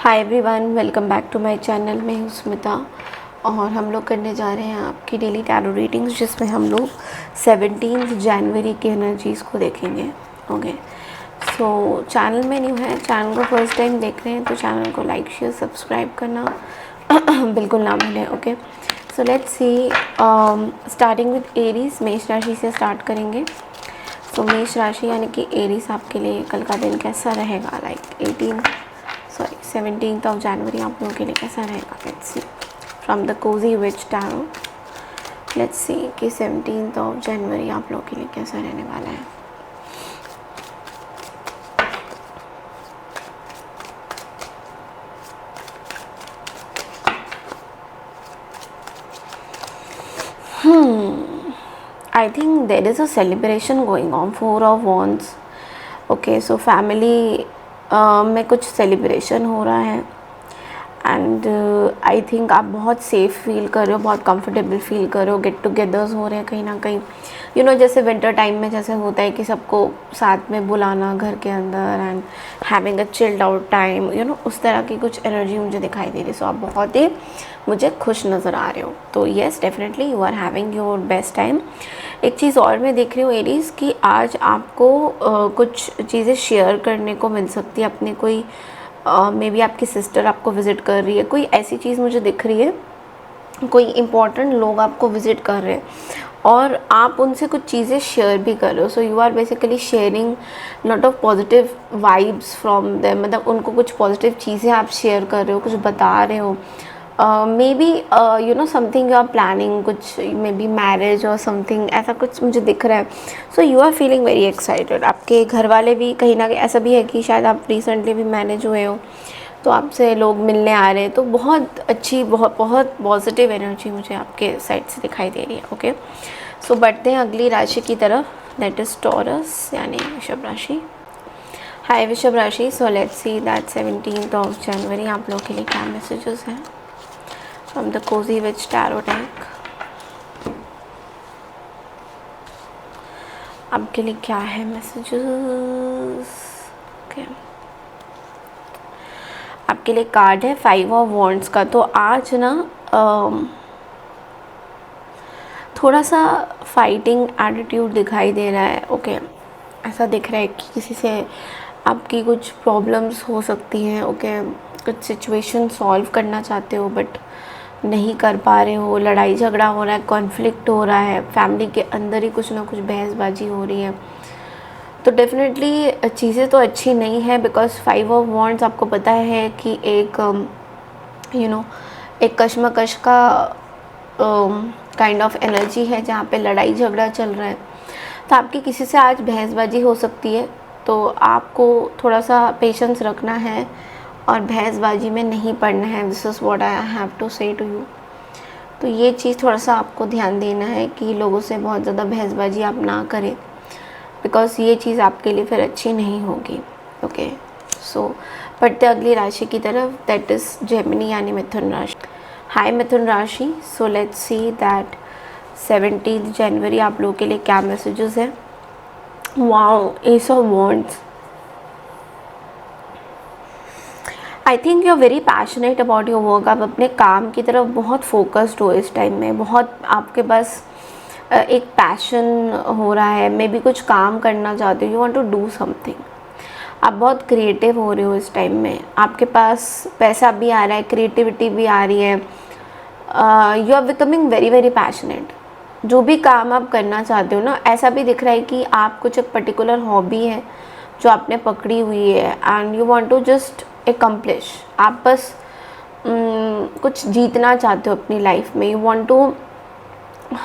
Hi everyone, welcome back to my channel. मैं हूँ स्मिता और हम लोग करने जा रहे हैं आपकी डेली टैरो रीडिंग्स, जिसमें हम लोग 17 जनवरी की एनर्जीज़ को देखेंगे। ओके, सो चैनल में न्यू है, चैनल को फर्स्ट टाइम देख रहे हैं तो चैनल को लाइक शेयर सब्सक्राइब करना बिल्कुल ना भूलें। Okay, so let's C, starting with Aries, मेष राशि से स्टार्ट करेंगे। सो मेष राशि यानी कि एरीज आपके लिए कल का दिन कैसा रहेगा? 17th ऑफ जनवरी आप लोगों के लिए कैसा रहेगा? Let's see from the cozy witch tarot. Let's see कि 17th ऑफ जनवरी आप लोगों के लिए कैसा रहने वाला है। I think there is a celebration going on, 4 of Wands. Okay, so family में कुछ सेलिब्रेशन हो रहा है एंड आई थिंक आप बहुत सेफ़ फील कर रहे हो, बहुत कंफर्टेबल फील कर रहे हो। गेट टुगेदर्स हो रहे हैं कहीं ना कहीं, जैसे विंटर टाइम में जैसे होता है कि सबको साथ में बुलाना घर के अंदर and having a chilled out time, उस तरह की कुछ एनर्जी मुझे दिखाई दे रही है। सो आप बहुत ही मुझे खुश नज़र आ रहे हो। तो yes, definitely you are having your best time. एक चीज़ और मैं देख रही हूँ एरीज़ कि आज आपको कुछ चीज़ें शेयर करने को मिल सकती है अपने कोई मे बी आपकी सिस्टर आपको विज़िट कर रही है, कोई ऐसी चीज़ मुझे दिख रही है, कोई इम्पॉर्टेंट लोग आपको विज़िट कर रहे हैं और आप उनसे कुछ चीज़ें शेयर भी कर रहे हो। So you are basically sharing lot of positive vibes from them, मतलब उनको कुछ पॉजिटिव चीज़ें आप शेयर कर रहे हो, कुछ बता रहे हो। Maybe something you are planning, कुछ मे बी मैरिज और समथिंग, ऐसा कुछ मुझे दिख रहा है। So you are feeling very excited. आपके घर वाले भी कहीं ना कहीं, ऐसा भी है कि शायद आप रिसेंटली भी मैरिज हुए हो तो आपसे लोग मिलने आ रहे हैं। तो बहुत अच्छी, बहुत बहुत पॉजिटिव एनर्जी मुझे आपके साइड से दिखाई दे रही है। ओके, सो बढ़ते हैं अगली राशि की तरफ, दैट इज़ टॉरस यानी वृषभ राशि। हाय वृषभ राशि, so let's see that 17th of January आप लोगों के लिए क्या मैसेजेस हैं from the cozy witch tarot deck. आपके लिए क्या है मैसेजेस? ओके, आपके लिए कार्ड है 5 ऑफ वॉन्ड्स का। तो आज ना थोड़ा सा फाइटिंग एटीट्यूड दिखाई दे रहा है। ओके, ऐसा दिख रहा है कि किसी से आपकी कुछ प्रॉब्लम्स हो सकती हैं। ओके, कुछ सिचुएशन सॉल्व करना चाहते हो बट नहीं कर पा रहे हो, लड़ाई झगड़ा हो रहा है, कॉन्फ्लिक्ट हो रहा है, फैमिली के अंदर ही कुछ ना कुछ बहसबाजी हो रही है। तो डेफिनेटली चीज़ें तो अच्छी नहीं है, बिकॉज 5 ऑफ वॉन्ड्स आपको पता है कि एक एक कश्मकश का काइंड ऑफ एनर्जी है जहाँ पे लड़ाई झगड़ा चल रहा है। तो आपकी किसी से आज बहसबाजी हो सकती है, तो आपको थोड़ा सा पेशेंस रखना है और बहसबाजी में नहीं पड़ना है। This is what I have to say to you. तो ये चीज़ थोड़ा सा आपको ध्यान देना है कि लोगों से बहुत ज़्यादा बहसबाजी आप ना करें, बिकॉज ये चीज़ आपके लिए फिर अच्छी नहीं होगी। ओके, सो बढ़ते अगली राशि की तरफ, दैट इज़ जेमिनी यानी मिथुन राशि। हाय मिथुन राशि, सो लेट्स सी दैट 17 जनवरी आप लोगों के लिए क्या मैसेजेस हैं। Wow, ace of wands. I think you are very passionate about your work. आप अपने काम की तरफ बहुत फोकस्ड हो इस टाइम में, बहुत आपके पास एक पैशन हो रहा है, मे बी कुछ काम करना चाहते हो, you want to do something. आप बहुत क्रिएटिव हो रहे हो इस टाइम में, आपके पास पैसा भी आ रहा है, क्रिएटिविटी भी आ रही है। You are becoming very very passionate. जो भी काम आप करना चाहते हो ना, ऐसा भी दिख रहा है कि आप कुछ एक पर्टिकुलर हॉबी है जो आपने पकड़ी हुई है and you want to just accomplish. आप बस कुछ जीतना चाहते हो अपनी लाइफ में, यू वांट टू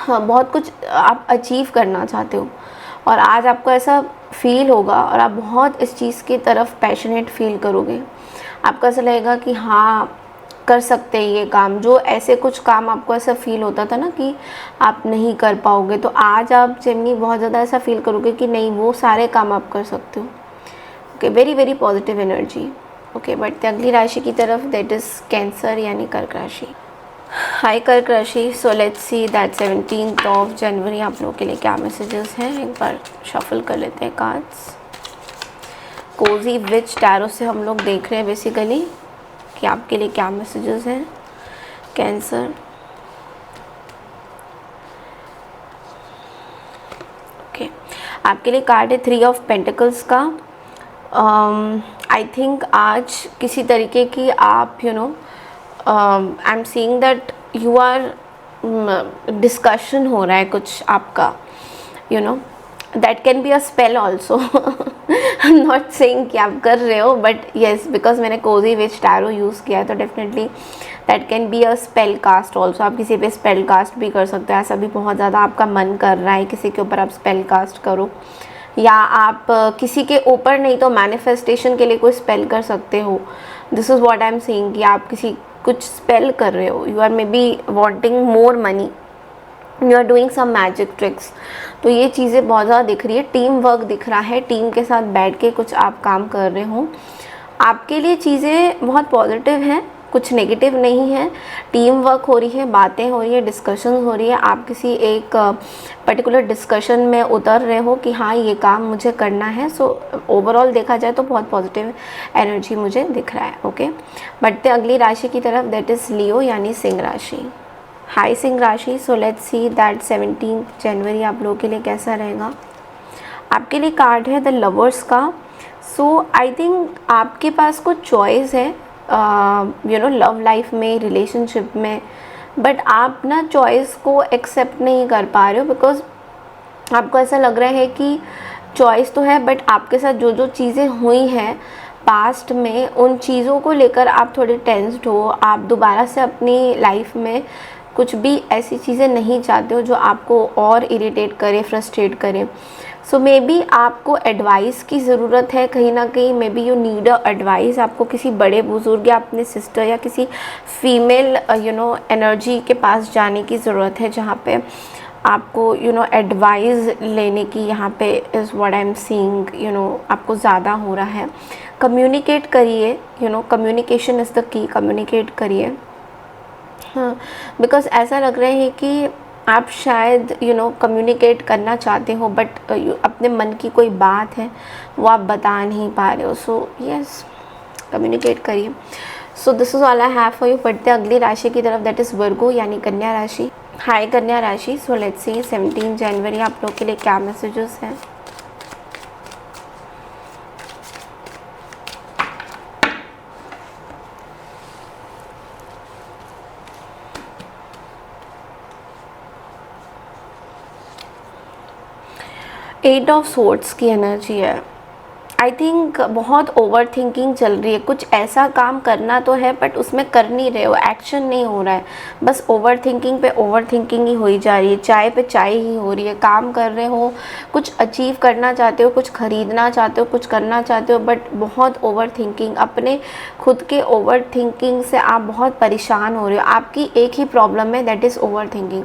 बहुत कुछ आप अचीव करना चाहते हो और आज आपको ऐसा फील होगा और आप बहुत इस चीज़ की तरफ पैशनेट फील करोगे। आपको ऐसा लगेगा कि हाँ, कर सकते हैं ये काम। जो ऐसे कुछ काम आपको ऐसा फील होता था ना कि आप नहीं कर पाओगे, तो आज आप जेमिनी बहुत ज़्यादा ऐसा फील करोगे कि नहीं, वो सारे काम आप कर सकते हो। Okay, very very positive energy. Okay, बढ़ते अगली राशि की तरफ, दैट इज़ कैंसर यानी कर्क राशि। हाय कर्क राशि, so let's see that 17th of January आप लोगों के लिए क्या मैसेजेस हैं। एक बार शफल कर लेते हैं कार्ड्स। कोजी विच टैरो से हम लोग देख रहे हैं बेसिकली कि आपके लिए क्या मैसेजेस हैं कैंसर। ओके, आपके लिए कार्ड है 3 ऑफ पेंटिकल्स का। आई थिंक आज किसी तरीके की आप I am seeing that you are discussion हो रहा है कुछ आपका, that can be a spell also. I am not saying कि आप कर रहे हो, बट येस, बिकॉज मैंने कोजी विच टैरो यूज़ किया है तो definitely that can be a spell cast also. आप किसी पे स्पेल कास्ट भी कर सकते हो, ऐसा भी बहुत ज़्यादा आपका मन कर रहा है किसी के ऊपर आप स्पेल कास्ट करो, या आप किसी के ऊपर नहीं तो मैनिफेस्टेशन के लिए कोई स्पेल कर सकते हो। This is what I am saying कि आप किसी कुछ स्पेल कर रहे हो, you are maybe wanting more money, you are doing some magic tricks. तो ये चीज़ें बहुत ज़्यादा दिख रही है, टीम वर्क दिख रहा है, टीम के साथ बैठ के कुछ आप काम कर रहे हो। आपके लिए चीज़ें बहुत पॉजिटिव हैं, कुछ नेगेटिव नहीं है। टीम वर्क हो रही है, बातें हो रही है, डिस्कशन हो रही है, आप किसी एक पर्टिकुलर डिस्कशन में उतर रहे हो कि हाँ ये काम मुझे करना है। सो ओवरऑल देखा जाए तो बहुत पॉजिटिव एनर्जी मुझे दिख रहा है। ओके, बढ़ते अगली राशि की तरफ, दैट इज़ लियो यानी सिंह राशि। हाई सिंह राशि, सो लेट्स सी दैट 17 जनवरी आप लोगों के लिए कैसा रहेगा। आपके लिए कार्ड है द लवर्स का। सो आई थिंक आपके पास कुछ चॉइस है लव लाइफ में, रिलेशनशिप में, बट आप ना चॉइस को एक्सेप्ट नहीं कर पा रहे हो, बिकॉज आपको ऐसा लग रहा है कि चॉइस तो है बट आपके साथ जो जो चीज़ें हुई हैं पास्ट में, उन चीज़ों को लेकर आप थोड़े टेंस्ड हो। आप दोबारा से अपनी लाइफ में कुछ भी ऐसी चीज़ें नहीं चाहते हो जो आपको और इरिटेट करे, फ्रस्ट्रेट करे। सो मे बी आपको एडवाइस की ज़रूरत है कहीं ना कहीं, may be you need a advice. आपको किसी बड़े बुजुर्ग या अपने सिस्टर या किसी फीमेल एनर्जी के पास जाने की ज़रूरत है, जहाँ पे आपको एडवाइस लेने की, यहाँ पे is what I am seeing आपको ज़्यादा हो रहा है। कम्युनिकेट करिए, communication is the key, communicate करिए। हाँ, बिकॉज ऐसा लग रहा है कि आप शायद कम्युनिकेट करना चाहते हो बट अपने मन की कोई बात है वो आप बता नहीं पा रहे हो। सो यस, कम्युनिकेट करिए। सो this is all I have for you. बढ़ते अगली राशि की तरफ, दैट इज़ वर्गो यानी कन्या राशि। हाय कन्या राशि, सो लेट्स सी 17 जनवरी आप लोग के लिए क्या मैसेजेस हैं। एट ऑफ सोर्ड्स की एनर्जी है। आई थिंक बहुत ओवर थिंकिंग चल रही है, कुछ ऐसा काम करना तो है बट उसमें कर नहीं रहे हो, एक्शन नहीं हो रहा है, बस ओवर थिंकिंग पे ओवर थिंकिंग ही होई जा रही है, चाय पे चाय ही हो रही है। काम कर रहे हो, कुछ अचीव करना चाहते हो, कुछ खरीदना चाहते हो, कुछ करना चाहते हो, बट बहुत ओवर थिंकिंग, अपने खुद के ओवर थिंकिंग से आप बहुत परेशान हो रहे हो। आपकी एक ही प्रॉब्लम है, दैट इज़ ओवर थिंकिंग,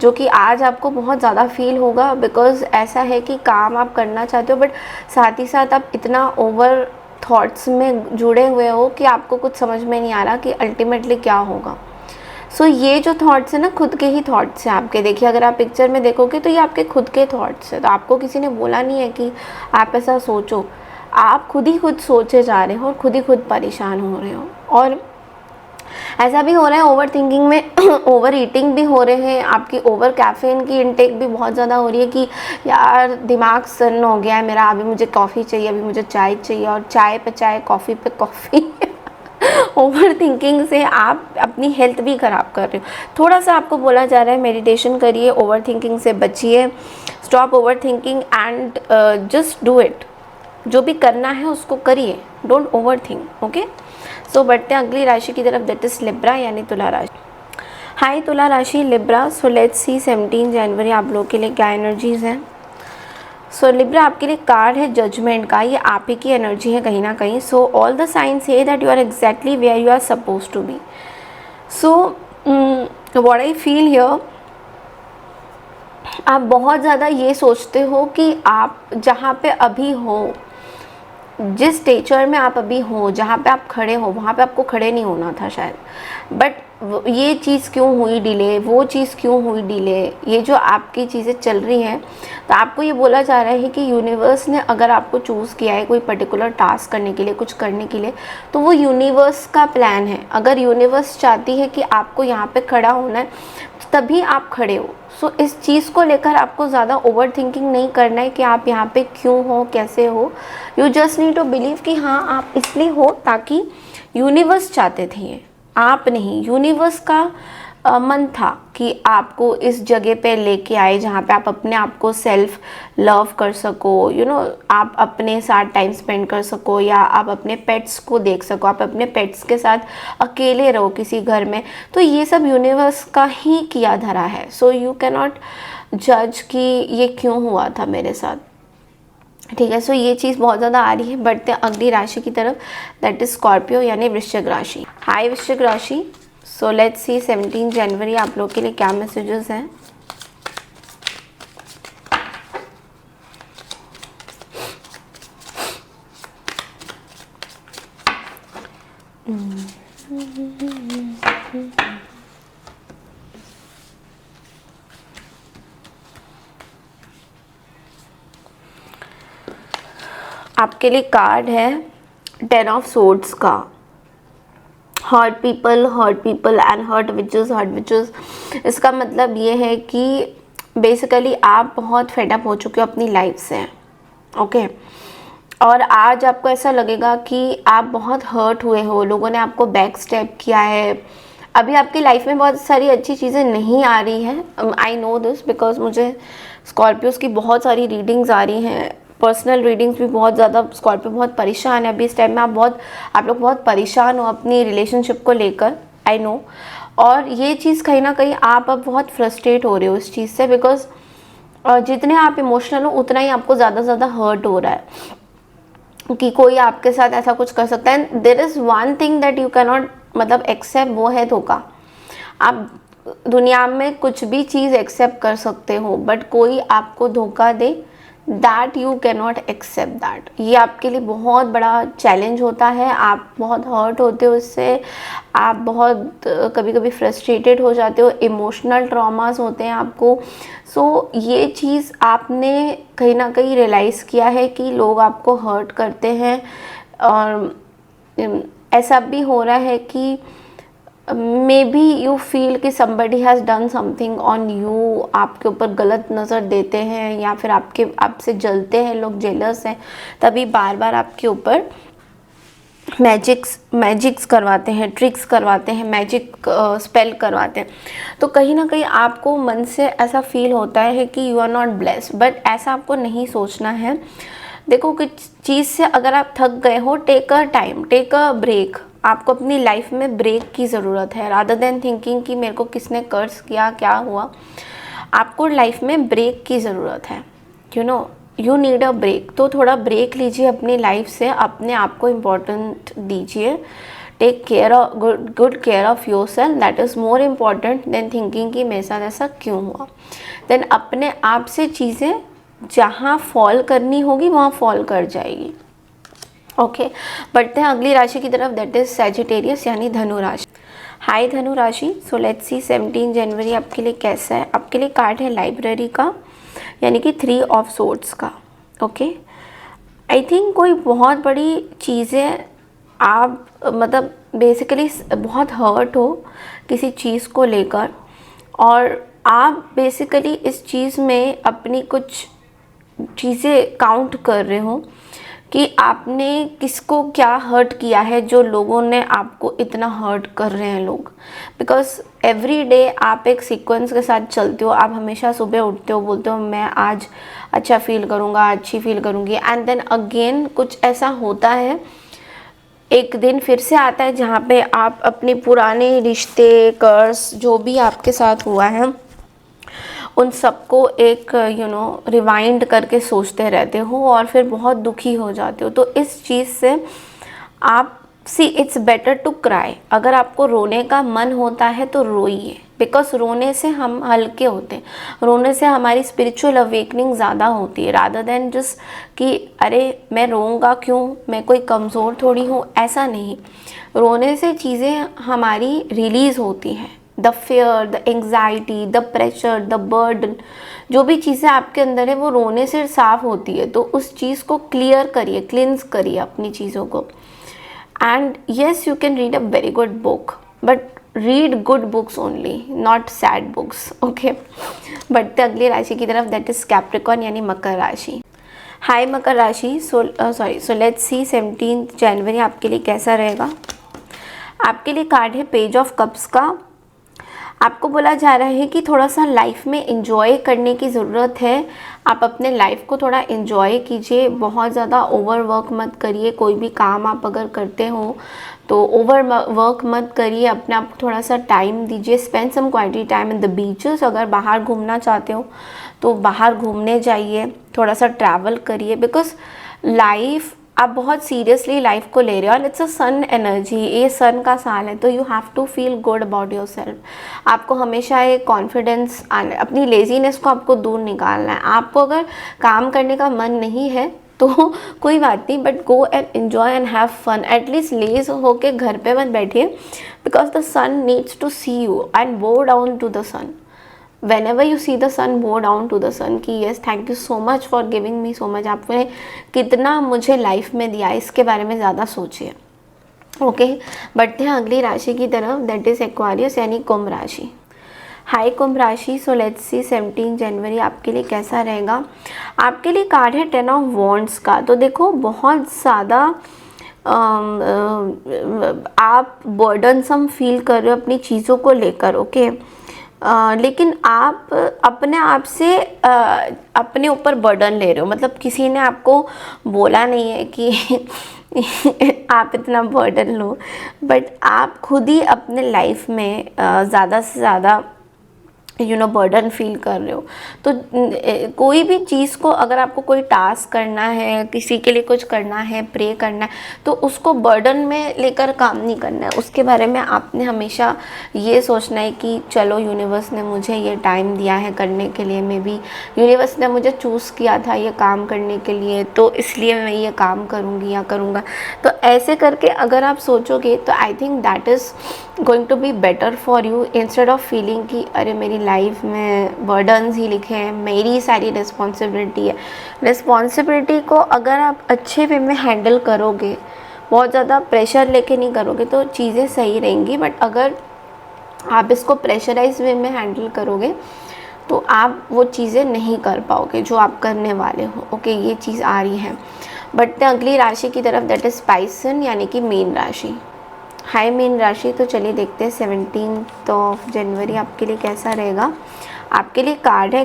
जो कि आज आपको बहुत ज़्यादा फील होगा। बिकॉज ऐसा है कि काम आप करना चाहते हो बट साथ ही साथ आप इतना ओवर थॉट्स में जुड़े हुए हो कि आपको कुछ समझ में नहीं आ रहा कि अल्टीमेटली क्या होगा। सो ये जो थॉट्स है ना, खुद के ही थॉट्स हैं आपके। देखिए, अगर आप पिक्चर में देखोगे तो ये आपके खुद के थॉट्स हैं, तो आपको किसी ने बोला नहीं है कि आप ऐसा सोचो, आप खुद ही खुद सोचे जा रहे हो और खुद ही खुद परेशान हो रहे हो। और ऐसा भी हो रहा है ओवर थिंकिंग में ओवर ईटिंग भी हो रहे हैं, आपकी ओवर कैफ़ीन की इनटेक भी बहुत ज़्यादा हो रही है कि यार दिमाग सन्न हो गया है मेरा, अभी मुझे कॉफ़ी चाहिए, अभी मुझे चाय चाहिए, और चाय पे चाय, कॉफ़ी पे कॉफ़ी। ओवर थिंकिंग से आप अपनी हेल्थ भी ख़राब कर रहे हो। थोड़ा सा आपको बोला जा रहा है मेडिटेशन करिए, ओवर थिंकिंग से बचिए, stop over thinking and just do it. जो भी करना है उसको करिए, डोंट ओवर थिंक। ओके, सो बढ़ते हैं अगली राशि की तरफ, दैट इज़ लिब्रा यानी तुला राशि। हाय तुला राशि, लिब्रा। सो लेट्स सी 17 जनवरी आप लोगों के लिए क्या एनर्जीज़ हैं। सो लिब्रा, आपके लिए कार्ड है जजमेंट का, ये आप ही की एनर्जी है कहीं ना कहीं। So all the signs say that you are exactly where you are suppose to be. So what I feel here, आप बहुत ज़्यादा ये सोचते हो कि आप जहाँ पे अभी हो जिस स्टेचर में आप अभी हो, जहाँ पे आप खड़े हो, वहाँ पे आपको खड़े नहीं होना था शायद, बट ये चीज़ क्यों हुई डिले, वो चीज़ क्यों हुई डिले, ये जो आपकी चीज़ें चल रही हैं, तो आपको ये बोला जा रहा है कि यूनिवर्स ने अगर आपको चूज़ किया है कोई पर्टिकुलर टास्क करने के लिए, कुछ करने के लिए, तो वो यूनिवर्स का प्लान है। अगर यूनिवर्स चाहती है कि आपको यहाँ पे खड़ा होना है, तभी आप खड़े हो। सो इस चीज़ को लेकर आपको ज़्यादा ओवर थिंकिंग नहीं करना है कि आप यहाँ पे क्यों हो, कैसे हो। You just need to believe कि हाँ आप इसलिए हो ताकि यूनिवर्स चाहते थे ये, आप नहीं। यूनिवर्स का मन था कि आपको इस जगह पे लेके आए जहाँ पे आप अपने आप को सेल्फ लव कर सको, आप अपने साथ टाइम स्पेंड कर सको, या आप अपने पेट्स को देख सको, आप अपने पेट्स के साथ अकेले रहो किसी घर में। तो ये सब यूनिवर्स का ही किया धरा है। सो यू कैन नॉट जज कि ये क्यों हुआ था मेरे साथ, ठीक है। सो ये चीज़ बहुत ज़्यादा आ रही है। बढ़ते हैं अगली राशि की तरफ, दैट इज स्कॉर्पियो यानी वृश्चिक राशि। हाय वृश्चिक राशि, सो लेट्स सी 17 जनवरी आप लोग के लिए क्या मैसेजेस हैं। आपके लिए कार्ड है 10 ऑफ सोर्ड्स का। Hurt people and hurt witches. इसका मतलब ये है कि बेसिकली आप बहुत फेडअप हो चुके हो अपनी लाइफ से, ओके। और आज आपको ऐसा लगेगा कि आप बहुत हर्ट हुए हो, लोगों ने आपको बैक स्टेप किया है। अभी आपकी लाइफ में बहुत सारी अच्छी चीज़ें नहीं आ रही हैं, आई नो दिस बिकॉज मुझे स्कॉर्पियोज़ की बहुत सारी रीडिंग्स आ रही हैं, पर्सनल रीडिंग्स भी बहुत ज़्यादा। स्कॉर्पियो बहुत परेशान है अभी इस टाइम में, आप लोग बहुत परेशान हो अपनी रिलेशनशिप को लेकर, आई नो। और ये चीज़ कहीं ना कहीं आप अब बहुत फ्रस्ट्रेट हो रहे हो इस चीज़ से, बिकॉज जितने आप इमोशनल हो उतना ही आपको ज़्यादा हर्ट हो रहा है कि कोई आपके साथ ऐसा कुछ कर सकता है। There is one thing that you can not मतलब एक्सेप्ट, वो है धोखा। आप दुनिया में कुछ भी चीज़ एक्सेप्ट कर सकते हो, बट कोई आपको धोखा दे, that you can not accept that. ये आपके लिए बहुत बड़ा चैलेंज होता है, आप बहुत हर्ट होते हो इससे, आप बहुत कभी कभी फ्रस्ट्रेटेड हो जाते हो, इमोशनल ट्रॉमास होते हैं आपको। सो ये चीज़ आपने कहीं ना कहीं रियलाइज़ किया है कि लोग आपको हर्ट करते हैं, और ऐसा भी हो रहा है कि मे बी यू फील कि somebody has done something on you, आपके ऊपर गलत नज़र देते हैं, या फिर आपसे जलते हैं लोग, जेलस हैं, तभी बार बार आपके ऊपर मैजिक्स करवाते हैं, ट्रिक्स करवाते हैं, मैजिक स्पेल करवाते हैं। तो कहीं ना कहीं आपको मन से ऐसा फील होता है कि you are not blessed, but ऐसा आपको नहीं सोचना है। देखो कि चीज़ से अगर आप थक गए हो, take a time, take a break. आपको अपनी लाइफ में ब्रेक की ज़रूरत है, रादर देन थिंकिंग कि मेरे को किसने कर्ज किया, क्या हुआ। आपको लाइफ में ब्रेक की ज़रूरत है, यू नीड अ ब्रेक। तो थोड़ा ब्रेक लीजिए अपनी लाइफ से, अपने आप को इम्पोर्टेंट दीजिए, take care good care of yourself, that is more important than thinking कि मेरे साथ ऐसा क्यों हुआ। देन अपने आप से चीज़ें जहाँ फॉल करनी होगी वहाँ फॉल कर जाएगी, ओके। बढ़ते हैं अगली राशि की तरफ, दैट इज सैजिटेरियस यानी धनु राशि। हाय धनु राशि, सो लेट्स सी 17 जनवरी आपके लिए कैसा है। आपके लिए कार्ड है लाइब्रेरी का यानी कि 3 ऑफ सोर्ड्स का, ओके। आई थिंक कोई बहुत बड़ी चीज़ें आप मतलब बेसिकली बहुत हर्ट हो किसी चीज़ को लेकर, और आप बेसिकली इस चीज़ में अपनी कुछ चीज़ें काउंट कर रहे हो कि आपने किसको क्या हर्ट किया है, जो लोगों ने आपको इतना हर्ट कर रहे हैं लोग। बिकॉज एवरी डे आप एक सीक्वेंस के साथ चलते हो, आप हमेशा सुबह उठते हो, बोलते हो मैं आज अच्छा फील करूँगा, अच्छी फील करूँगी, एंड देन अगेन कुछ ऐसा होता है, एक दिन फिर से आता है जहाँ पे आप अपने पुराने रिश्ते, कर्स जो भी आपके साथ हुआ है उन सबको एक रिवाइंड करके सोचते रहते हो और फिर बहुत दुखी हो जाते हो। तो इस चीज़ से आप see it's better to cry, अगर आपको रोने का मन होता है तो रोइए, बिकॉज रोने से हम हल्के होते हैं, रोने से हमारी स्पिरिचुअल अवेकनिंग ज़्यादा होती है, रादर देन जस्ट कि अरे मैं रोऊंगा क्यों, मैं कोई कमज़ोर थोड़ी हूँ, ऐसा नहीं। रोने से चीज़ें हमारी रिलीज़ होती हैं, the fair, the anxiety, the pressure, the burden, जो भी चीज़ें आपके अंदर है वो रोने से साफ़ होती है। तो उस चीज़ को क्लियर करिए, क्लिनस करिए अपनी चीज़ों को। And yes, you can read a very good book, but read good books only, not sad books, okay. बढ़ते अगली राशि की तरफ, दैट इज कैप्रिकॉर्न यानी मकर राशि। हाय मकर राशि, सो लेट्स सी 17 जनवरी आपके लिए कैसा रहेगा। आपके लिए कार्ड है पेज ऑफ कप्स का। आपको बोला जा रहा है कि थोड़ा सा लाइफ में इंजॉय करने की ज़रूरत है, आप अपने लाइफ को थोड़ा इंजॉय कीजिए, बहुत ज़्यादा ओवर वर्क मत करिए। कोई भी काम आप अगर करते हो तो ओवर वर्क मत करिए, अपने आप को थोड़ा सा टाइम दीजिए, spend some quality time in the beaches. अगर बाहर घूमना चाहते हो तो बाहर घूमने जाइए, थोड़ा सा ट्रैवल करिए, बिकॉज लाइफ आप बहुत सीरियसली लाइफ को ले रहे हो और इट्स अ सन एनर्जी, ये सन का साल है, तो you have to feel good about yourself. आपको हमेशा एक कॉन्फिडेंस आना, अपनी लेजीनेस को आपको दूर निकालना है। आपको अगर काम करने का मन नहीं है तो कोई बात नहीं, but go and enjoy and have fun. At least lazy होके घर पे मत बैठिए, because the sun needs to see you and bow down to the sun. whenever you see the sun, bow down to the sun कि yes, thank you so much for giving me so much, आपने कितना मुझे life में दिया, इसके बारे में ज़्यादा सोचिए, ओके। बढ़ते हैं अगली राशि की तरफ, दैट इज़ एक्वारियस यानी कुंभ राशि। हाय कुंभ राशि, सो लेट्स सी 17 जनवरी आपके लिए कैसा रहेगा। आपके लिए कार्ड है 10 ऑफ वॉन्ड्स का। तो देखो, बहुत ज़्यादा आप बर्डनसम फील कर रहे हो अपनी चीज़ों को लेकर, ओके। लेकिन आप अपने आप से अपने ऊपर बर्डन ले रहे हो, मतलब किसी ने आपको बोला नहीं है कि आप इतना बर्डन लो, बट आप खुद ही अपने लाइफ में ज़्यादा से ज़्यादा बर्डन फील कर रहे हो। तो कोई भी चीज़ को, अगर आपको कोई टास्क करना है, किसी के लिए कुछ करना है, प्रे करना है, तो उसको बर्डन में लेकर काम नहीं करना है। उसके बारे में आपने हमेशा ये सोचना है कि चलो यूनिवर्स ने मुझे ये टाइम दिया है करने के लिए, मे बी यूनिवर्स ने मुझे चूज़ किया था ये काम करने के लिए, तो इसलिए मैं ये काम करूँगी या करूँगा। तो ऐसे करके अगर आप सोचोगे तो I think that is going to be better for you, instead of feeling कि अरे मेरी लाइफ में बर्डन्स ही लिखे हैं, मेरी सारी रिस्पॉन्सिबिलिटी है। रिस्पॉन्सिबिलिटी को अगर आप अच्छे वे में हैंडल करोगे, बहुत ज़्यादा प्रेशर लेके नहीं करोगे, तो चीज़ें सही रहेंगी। बट अगर आप इसको प्रेशराइज वे में हैंडल करोगे तो आप वो चीज़ें नहीं कर पाओगे जो आप करने वाले हो, ओके। ये चीज़ आ रही है। बट अगली राशि की तरफ, दैट इज़ पाइसन यानी कि मीन राशि। हाय मीन राशि, तो चलिए देखते हैं 17 ऑफ जनवरी आपके लिए कैसा रहेगा। आपके लिए कार्ड है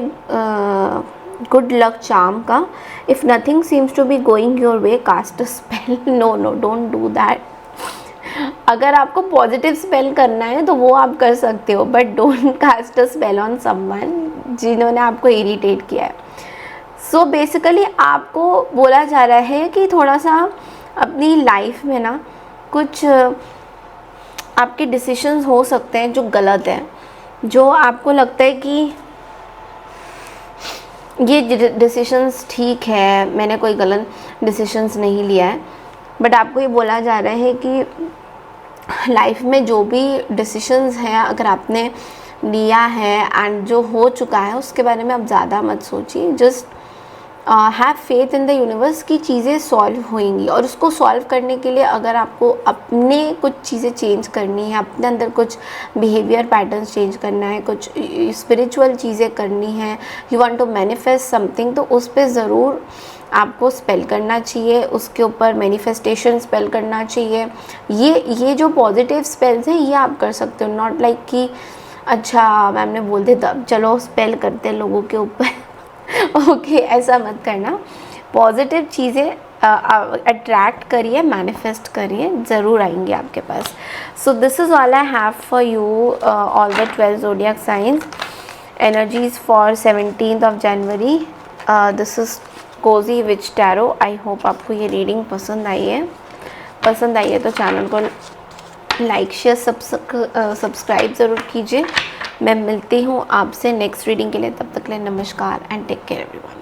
गुड लक चार्म का। If nothing seems to be going your way, cast a spell. No no, don't do that. अगर आपको पॉजिटिव स्पेल करना है तो वो आप कर सकते हो, but don't cast a spell on someone जिन्होंने आपको इरिटेट किया है। सो बेसिकली आपको बोला जा रहा है कि थोड़ा सा अपनी लाइफ में ना कुछ आपके डिसीजंस हो सकते हैं जो गलत हैं, जो आपको लगता है कि ये डिसीजंस ठीक है, मैंने कोई गलत डिसीजंस नहीं लिया है। बट आपको ये बोला जा रहा है कि लाइफ में जो भी डिसीजंस हैं अगर आपने लिया है एंड जो हो चुका है उसके बारे में आप ज़्यादा मत सोचिए। Just have faith in the universe की चीज़ें सॉल्व होंगी। और उसको सॉल्व करने के लिए अगर आपको अपने कुछ चीज़ें चेंज करनी है, अपने अंदर कुछ बिहेवियर पैटर्न्स चेंज करना है, कुछ स्पिरिचुअल चीज़ें करनी है, you want to manifest something, तो उस पर ज़रूर आपको स्पेल करना चाहिए, उसके ऊपर मैनिफेस्टेशन स्पेल करना चाहिए। ये जो पॉजिटिव स्पेल्स हैं ये आप कर सकते हो, नॉट लाइक कि अच्छा मैम ने बोल दिया चलो स्पेल करते हैं लोगों के ऊपर ओके ऐसा मत करना। पॉजिटिव चीज़ें अट्रैक्ट करिए, मैनिफेस्ट करिए, ज़रूर आएंगे आपके पास। So this is all I have for you, all the 12 zodiac signs energies for 17 of January. This is cozy witch tarot. I hope आपको ये रीडिंग पसंद आई है। पसंद आई है तो चैनल को लाइक शेयर सब्सक्राइब ज़रूर कीजिए। मैं मिलती हूँ आपसे नेक्स्ट रीडिंग के लिए, तब तक के लिए नमस्कार एंड टेक केयर एवरीवन।